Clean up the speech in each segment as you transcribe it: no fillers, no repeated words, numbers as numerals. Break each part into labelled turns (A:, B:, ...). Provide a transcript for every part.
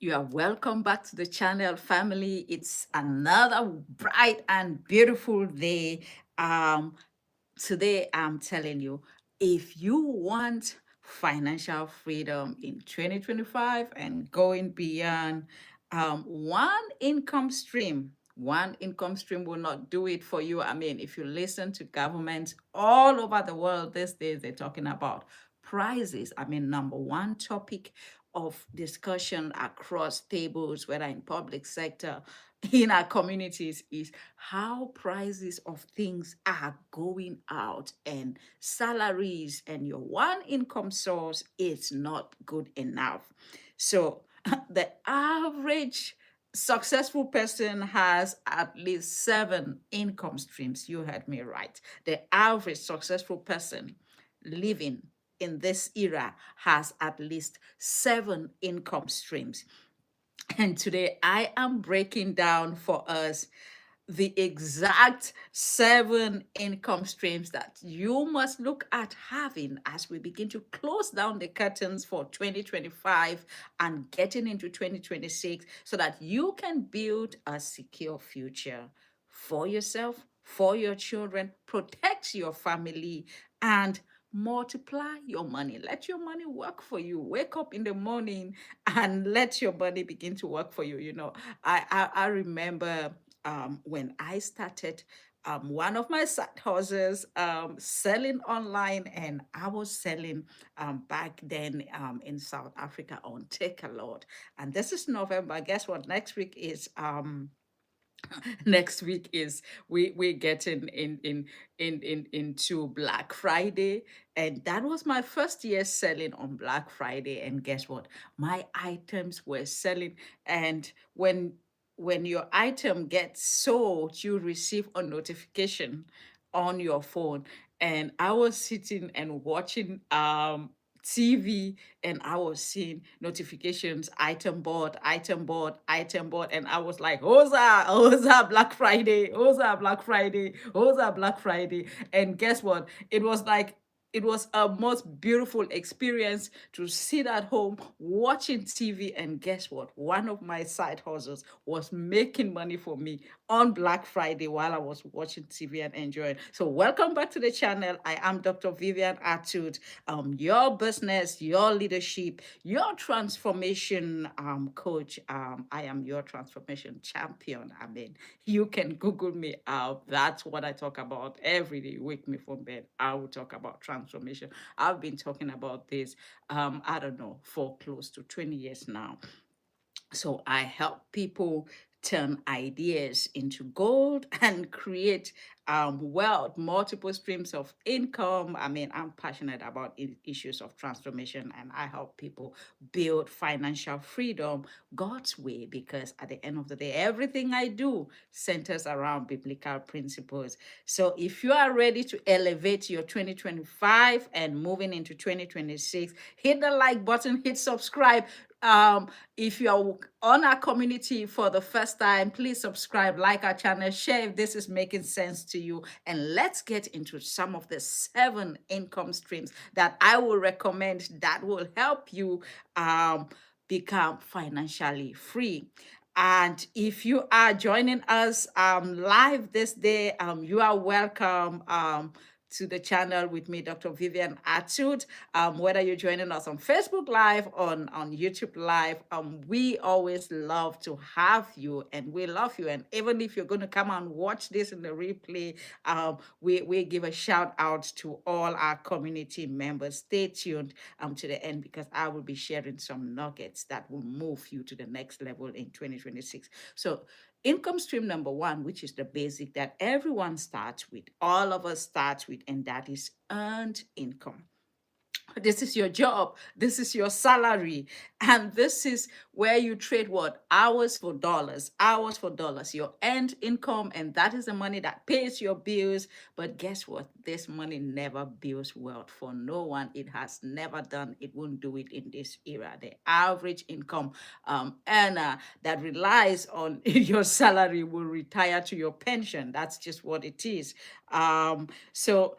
A: You are welcome back to the channel, family. It's another bright and beautiful day. Um, Today, I'm telling you, if you want financial freedom in 2025 and going beyond, one income stream will not do it for you. I mean, if you listen to governments all over the world these days, they're talking about prices. I mean, number one topic of discussion across tables, whether in public sector, in our communities, is how prices of things are going out, and salaries and your one income source is not good enough. So the average successful person has at least seven income streams. You heard me right. The average successful person living in this era has at least seven income streams. And today I am breaking down for us the exact seven income streams that you must look at having as we begin to close down the curtains for 2025 and getting into 2026, so that you can build a secure future for yourself, for your children, protect your family, and multiply your money. Let your money work for you. Wake up in the morning and let your money begin to work for you. I remember when I started one of my side hustles, selling online, and I was selling back then in South Africa on Take a Lot. And this is November. Guess what? Next week is we're getting into Black Friday, and that was my first year selling on Black Friday. And guess what? My items were selling, and when your item gets sold, you receive a notification on your phone. And I was sitting and watching TV, and I was seeing notifications, item board, and I was like, Oza, Oza Black Friday, Oza Black Friday, Oza Black Friday. And guess what? It was a most beautiful experience to sit at home watching TV. And guess what? One of my side hustles was making money for me on Black Friday while I was watching TV and enjoying. So, welcome back to the channel. I am Dr. Vivian Atud, your business, your leadership, your transformation coach. I am your transformation champion. I mean, you can Google me out. That's what I talk about every day. Wake me from bed, I will talk about transformation. I've been talking about this, I don't know, for close to 20 years now. So I help people turn ideas into gold and create wealth, multiple streams of income. I mean, I'm passionate about issues of transformation, and I help people build financial freedom God's way, because at the end of the day, everything I do centers around biblical principles. So if you are ready to elevate your 2025 and moving into 2026, hit the like button, hit subscribe. If you are on our community for the first time, please subscribe, like our channel, share if this is making sense to you. And let's get into some of the seven income streams that I will recommend that will help you become financially free. And if you are joining us live this day, you are welcome to the channel with me, Dr. Vivian Atud. Whether you're joining us on Facebook Live, on YouTube Live, we always love to have you, and we love you. And even if you're going to come and watch this in the replay, we give a shout out to all our community members. Stay tuned to the end, because I will be sharing some nuggets that will move you to the next level in 2026. So, income stream number one, which is the basic that everyone starts with, all of us start with, and that is earned income. This is your job, this is your salary, and this is where you trade what? Hours for dollars, hours for dollars, your earned income, and that is the money that pays your bills. But guess what? This money never builds wealth for no one. It has never done, it won't do it in this era. The average income earner that relies on your salary will retire to your pension. That's just what it is. So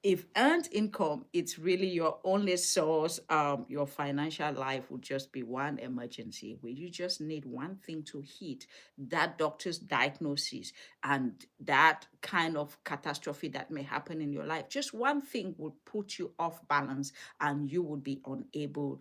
A: If earned income, it's really your only source. Your financial life would just be one emergency where you just need one thing to hit that doctor's diagnosis and that kind of catastrophe that may happen in your life. Just one thing would put you off balance and you would be unable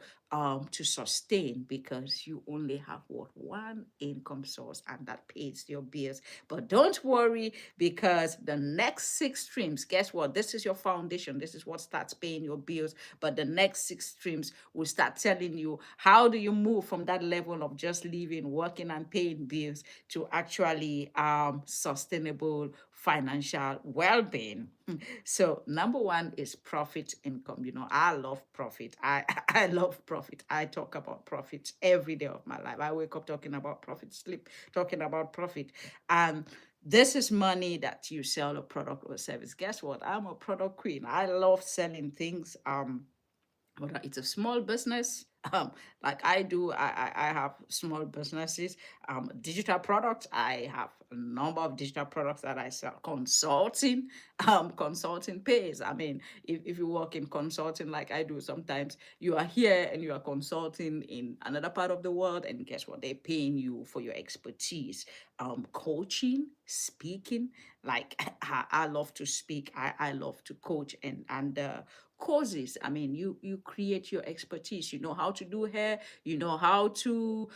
A: to sustain because you only have what one income source and that pays your bills. But don't worry because the next six streams, guess what? This is your foundation. This is what starts paying your bills. But the next six streams will start telling you how do you move from that level of just living, working, and paying bills to actually sustainable financial well-being. So number one is profit income. I love profit. I love profit. I talk about profit every day of my life. I wake up talking about profit, sleep talking about profit. And this is money that you sell a product or a service. Guess what? I'm a product queen. I love selling things. Whether it's a small business, like I do, I have small businesses, digital products. I have a number of digital products that I sell. Consulting, consulting pays. I mean, if you work in consulting like I do, sometimes you are here and you are consulting in another part of the world, and guess what? They're paying you for your expertise. Coaching, speaking, like I love to speak. I love to coach and courses. I mean, you create your expertise. You know how to do hair, you know how to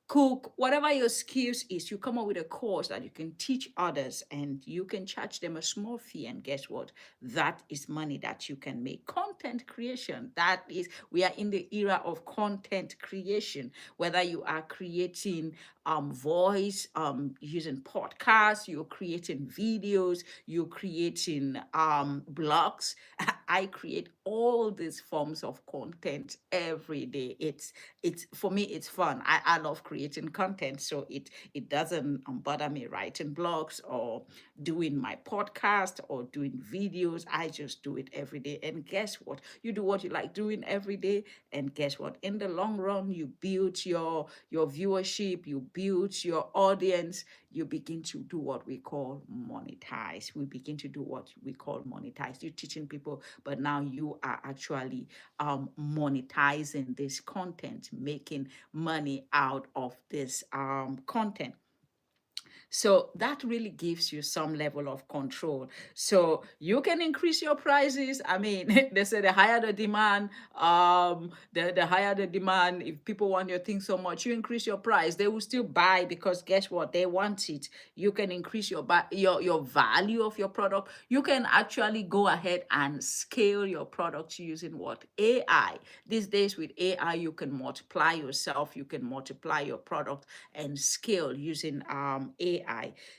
A: cook, whatever your skills is, you come up with a course that you can teach others and you can charge them a small fee. And guess what? That is money that you can make. Content creation. That is, we are in the era of content creation. Whether you are creating voice, using podcasts, you're creating videos, you're creating blogs. I create all these forms of content every day. It's for me, it's fun. I love creating content, so it doesn't bother me writing blogs or doing my podcast or doing videos. I just do it every day. And guess what? You do what you like doing every day, and guess what? In the long run, you build your viewership, you build your audience, you begin to do what we call monetize. We begin to do what we call monetize. You're teaching people, but now you are actually monetizing this content, making money out of this content. So that really gives you some level of control. So you can increase your prices. I mean, they say the higher the demand, the higher the demand. If people want your thing so much, you increase your price. They will still buy because guess what? They want it. You can increase your value of your product. You can actually go ahead and scale your product using what? AI. These days with AI, you can multiply yourself. You can multiply your product and scale using AI.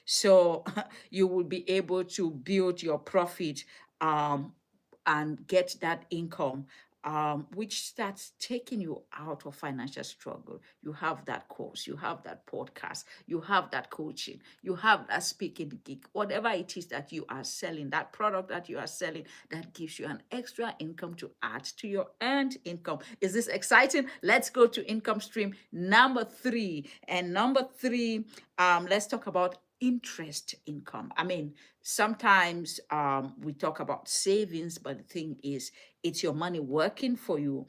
A: So you will be able to build your profit um, and get that income, which starts taking you out of financial struggle. You have that course, you have that podcast, you have that coaching, you have that speaking gig, whatever it is that you are selling, that product that you are selling, that gives you an extra income to add to your earned income. Is this exciting? Let's go to income stream number three. And number three, let's talk about interest income. I mean, sometimes we talk about savings, but the thing is, it's your money working for you.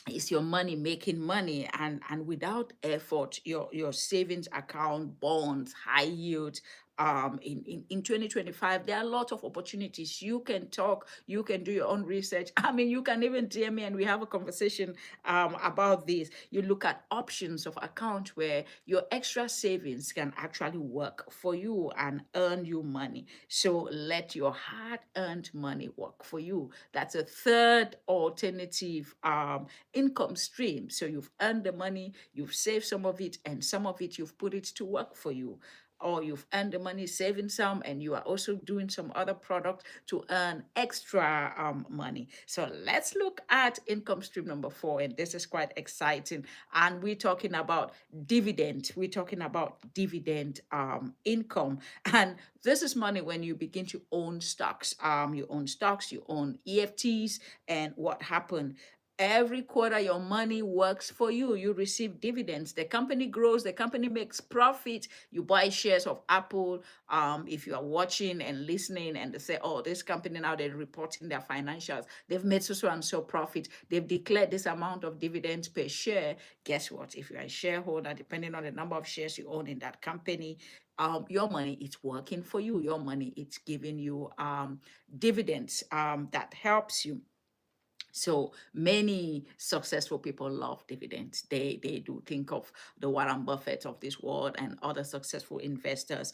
A: It's your money making money, and without effort, your savings account, bonds, high yield. In 2025, there are a lot of opportunities. You can talk, you can do your own research. I mean, you can even DM me and we have a conversation about this. You look at options of account where your extra savings can actually work for you and earn you money. So let your hard-earned money work for you. That's a third alternative income stream. So you've earned the money, you've saved some of it, and some of it you've put it to work for you. Or you've earned the money saving some, and you are also doing some other product to earn extra money. So let's look at income stream number four, and this is quite exciting. And we're talking about dividend. We're talking about dividend income, and this is money when you begin to own stocks. You own stocks, you own EFTs, and what happened? Every quarter, your money works for you. You receive dividends. The company grows. The company makes profit. You buy shares of Apple. If you are watching and listening, and they say, "Oh, this company now they're reporting their financials. They've made so and so profit. They've declared this amount of dividends per share." Guess what? If you're a shareholder, depending on the number of shares you own in that company, your money is working for you. Your money it's giving you dividends that helps you. So many successful people love dividends. They do think of the Warren Buffett of this world and other successful investors,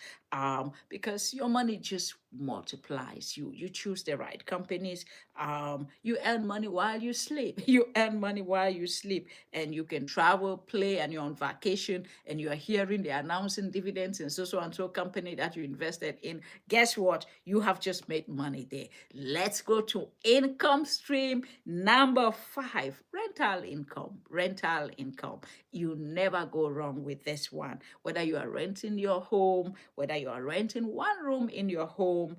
A: because your money just multiplies. You choose the right companies. You earn money while you sleep. You earn money while you sleep, and you can travel, play, and you're on vacation, and you are hearing they're announcing dividends in so and so company that you invested in. Guess what? You have just made money there. Let's go to income stream number 5, rental income. Rental income. You never go wrong with this one. Whether you are renting your home, whether you are renting one room in your home,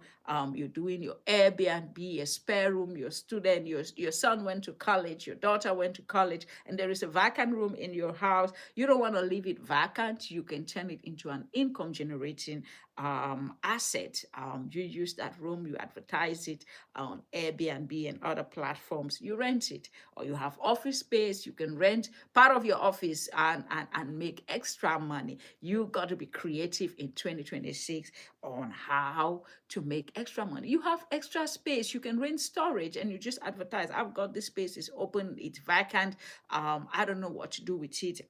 A: you're doing your Airbnb, a spare room, your student, your son went to college, your daughter went to college, and there is a vacant room in your house. You don't want to leave it vacant. You can turn it into an income generating asset. You use that room, you advertise it on Airbnb and other platforms, you rent it. Or you have office space, you can rent part of your office and make extra money. You got to be creative in 2026 on how to make extra money. You have extra space, you can rent storage and you just advertise, I've got this space, is open, it's vacant. I don't know what to do with it.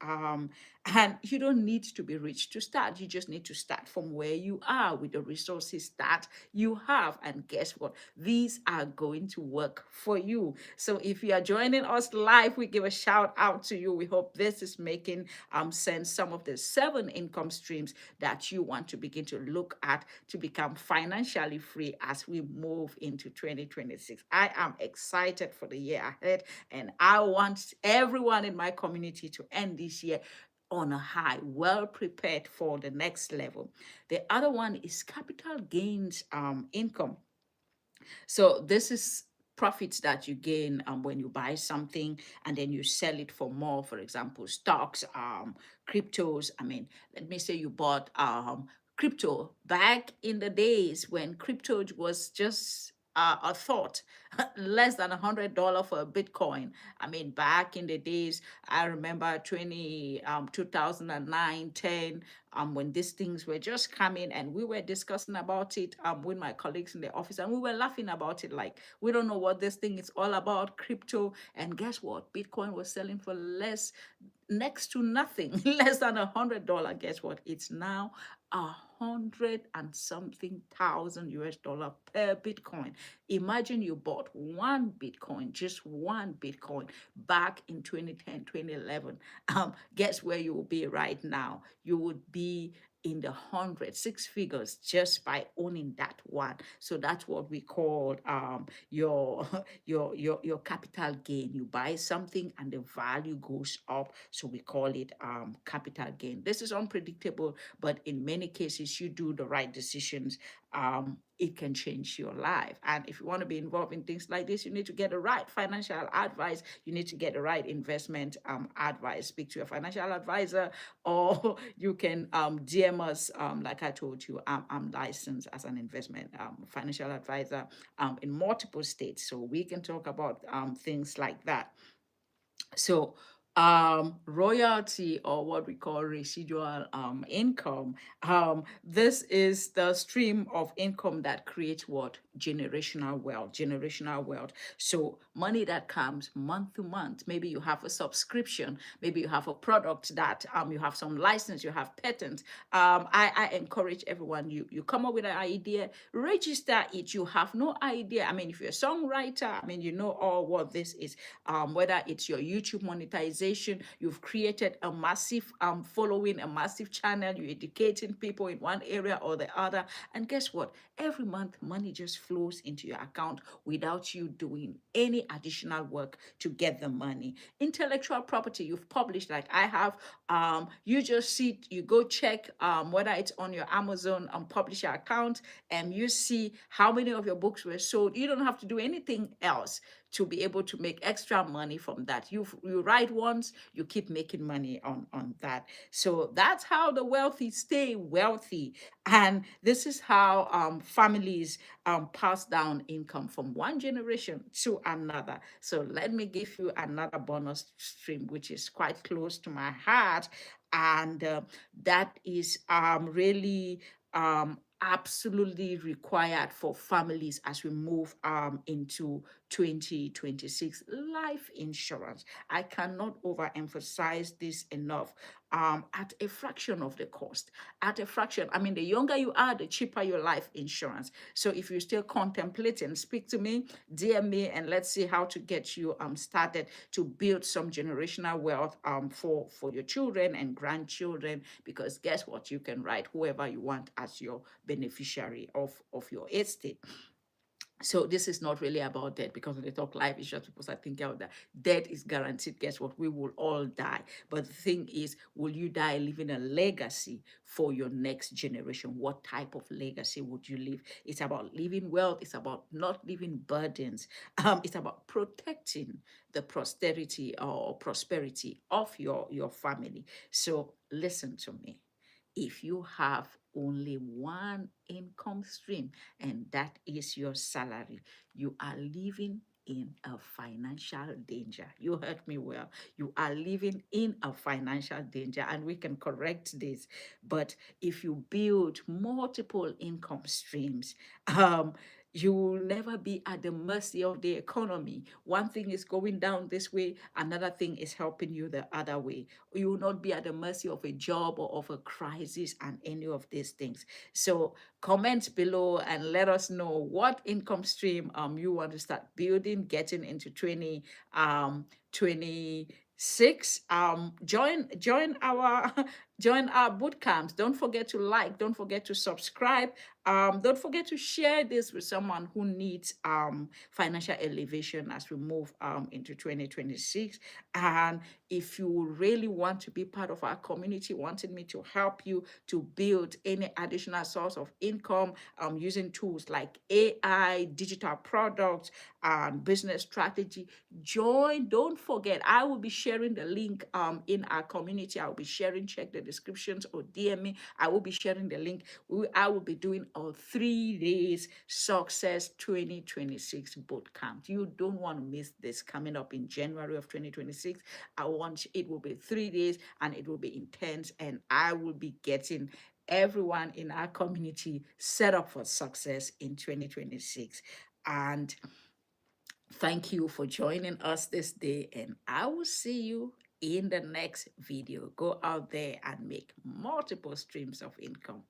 A: And you don't need to be rich to start. You just need to start from where you are with the resources that you have. And guess what? These are going to work for you. So if you are joining us live, we give a shout out to you. We hope this is making sense. Some of the 7 income streams that you want to begin to look at to become financially free as we move into 2026. I am excited for the year ahead, and I want everyone in my community to end this year on a high, well prepared for the next level. The other one is capital gains income. So this is profits that you gain when you buy something and then you sell it for more. For example, stocks, cryptos. I mean, let me say you bought crypto back in the days when crypto was just a thought, less than $100 for a Bitcoin. I mean, back in the days, I remember 2009, 10, when these things were just coming, and we were discussing about it with my colleagues in the office, and we were laughing about it like, we don't know what this thing is all about, crypto. And guess what? Bitcoin was selling for less, next to nothing, less than $100. Guess what? It's now 100 and something thousand US dollar per Bitcoin. Imagine you bought one Bitcoin, just one Bitcoin back in 2010, 2011. Guess where you will be right now? You would be in the hundred, 6 figures just by owning that one. So that's what we call your your capital gain. You buy something and the value goes up, so we call it capital gain. This is unpredictable, but in many cases you do the right decisions, it can change your life. And if you want to be involved in things like this, you need to get the right financial advice. You need to get the right investment advice. Speak to a financial advisor, or you can DM us. Like I told you, I'm licensed as an investment financial advisor in multiple states, so we can talk about things like that. So royalty, or what we call residual income, this is the stream of income that creates what? Generational wealth. Generational wealth. So money that comes month to month. Maybe you have a subscription, maybe you have a product that you have some license, you have patent. I encourage everyone, you come up with an idea, register it. You have no idea. I mean, if you're a songwriter, I mean, you know all what this is. Whether it's your YouTube monetization, you've created a massive following, a massive channel, you're educating people in one area or the other. And guess what? Every month, money just flows into your account without you doing any additional work to get the money. Intellectual property, you've published, like I have. You just see, you go check whether it's on your Amazon publisher account, and you see how many of your books were sold. You don't have to do anything else to be able to make extra money from that. You write once, you keep making money on that. So that's how the wealthy stay wealthy. And this is how families pass down income from one generation to another. So let me give you another bonus stream, which is quite close to my heart. And that is really absolutely required for families as we move into 2026. Life insurance. I cannot overemphasize this enough. At a fraction of the cost, at a fraction. I mean, the younger you are, the cheaper your life insurance. So if you're still contemplating, speak to me, DM me, and let's see how to get you started to build some generational wealth for your children and grandchildren. Because guess what? You can write whoever you want as your beneficiary of your estate. So this is not really about death, because when they talk life insurance, people start thinking of that. Death is guaranteed. Guess what? We will all die. But the thing is, will you die leaving a legacy for your next generation? What type of legacy would you leave? It's about leaving wealth. It's about not leaving burdens. It's about protecting the posterity or prosperity of your family. So listen to me. If you have only one income stream, and that is your salary, you are living in a financial danger. You heard me well. You are living in a financial danger, and we can correct this. But if you build multiple income streams, you will never be at the mercy of the economy. One thing is going down this way, another thing is helping you the other way. You will not be at the mercy of a job or of a crisis and any of these things. So comment below and let us know what income stream you want to start building, getting into 2026. Join our join our boot camps. Don't forget to like, don't forget to subscribe. Don't forget to share this with someone who needs financial elevation as we move into 2026. And if you really want to be part of our community, wanting me to help you to build any additional source of income using tools like AI, digital products, and business strategy, join. Don't forget, I will be sharing the link in our community. I will be sharing, check the descriptions or DM me. I will be sharing the link. I will be doing a 3 days success 2026 boot camp. You don't want to miss this, coming up in January of 2026. It will be 3 days and it will be intense, and I will be getting everyone in our community set up for success in 2026. And thank you for joining us this day, and I will see you in the next video. Go out there and make multiple streams of income.